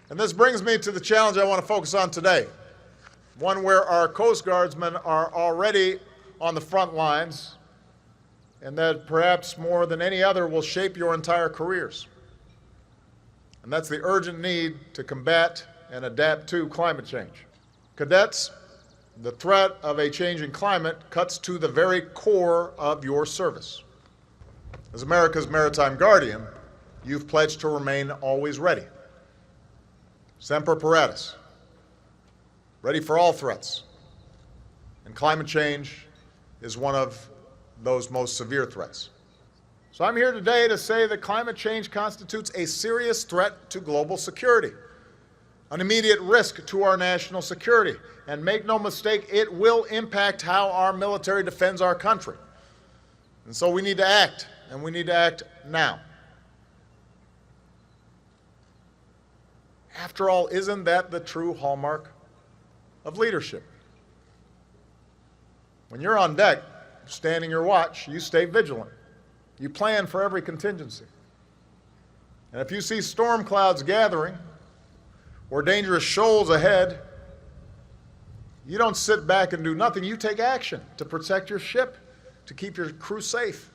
And this brings me to the challenge I want to focus on today, one where our Coast Guardsmen are already on the front lines and that perhaps more than any other will shape your entire careers. And that's the urgent need to combat and adapt to climate change. Cadets, the threat of a changing climate cuts to the very core of your service. As America's maritime guardian, you've pledged to remain always ready. Semper paratus, ready for all threats. And climate change is one of those most severe threats. So I'm here today to say that climate change constitutes a serious threat to global security, an immediate risk to our national security. And make no mistake, it will impact how our military defends our country. And so we need to act, and we need to act now. After all, isn't that the true hallmark of leadership? When you're on deck, standing your watch, you stay vigilant. You plan for every contingency. And if you see storm clouds gathering or dangerous shoals ahead, you don't sit back and do nothing. You take action to protect your ship, to keep your crew safe.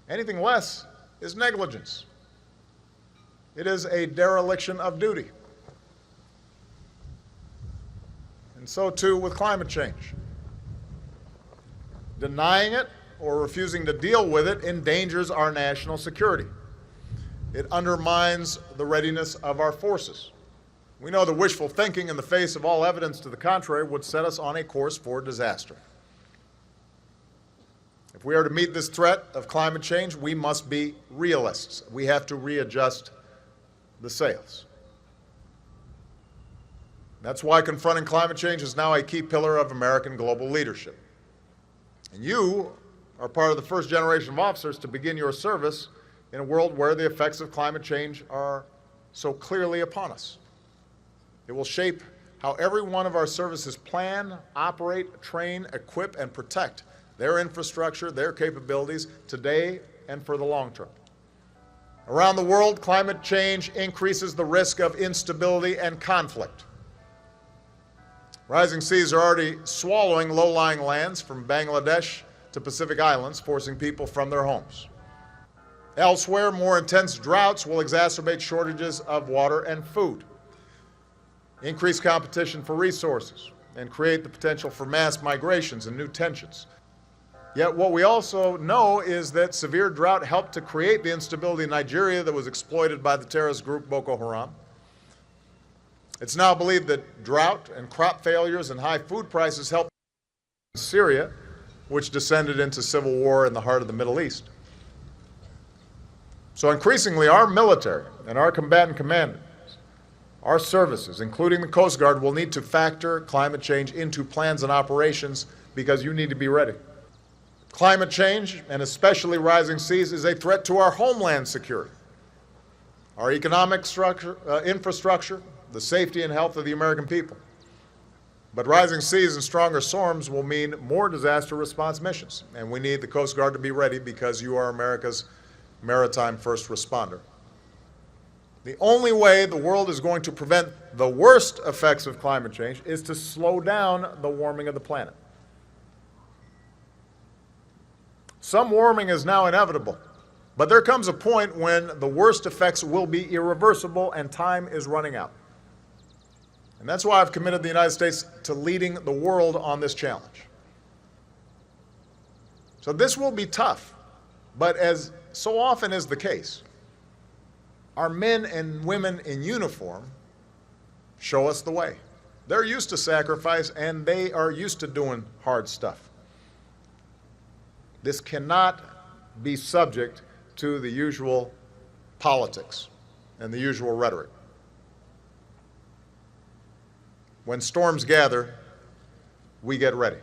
Anything less is negligence. It is a dereliction of duty. And so too with climate change. Denying it or refusing to deal with it endangers our national security. It undermines the readiness of our forces. We know that wishful thinking in the face of all evidence to the contrary would set us on a course for disaster. If we are to meet this threat of climate change, we must be realists. We have to readjust the sails. That's why confronting climate change is now a key pillar of American global leadership. And you are part of the first generation of officers to begin your service in a world where the effects of climate change are so clearly upon us. It will shape how every one of our services plan, operate, train, equip, and protect their infrastructure, their capabilities today and for the long term. Around the world, climate change increases the risk of instability and conflict. Rising seas are already swallowing low-lying lands from Bangladesh to Pacific Islands, forcing people from their homes. Elsewhere, more intense droughts will exacerbate shortages of water and food, increase competition for resources, and create the potential for mass migrations and new tensions. Yet what we also know is that severe drought helped to create the instability in Nigeria that was exploited by the terrorist group Boko Haram. It's now believed that drought and crop failures and high food prices helped Syria, which descended into civil war in the heart of the Middle East. So increasingly, our military and our combatant commanders, our services, including the Coast Guard, will need to factor climate change into plans and operations because you need to be ready. Climate change, and especially rising seas, is a threat to our homeland security, our economic infrastructure, the safety and health of the American people. But rising seas and stronger storms will mean more disaster response missions, and we need the Coast Guard to be ready because you are America's maritime first responder. The only way the world is going to prevent the worst effects of climate change is to slow down the warming of the planet. Some warming is now inevitable, but there comes a point when the worst effects will be irreversible and time is running out. And that's why I've committed the United States to leading the world on this challenge. So this will be tough, but as so often is the case, our men and women in uniform show us the way. They're used to sacrifice and they are used to doing hard stuff. This cannot be subject to the usual politics and the usual rhetoric. When storms gather, we get ready.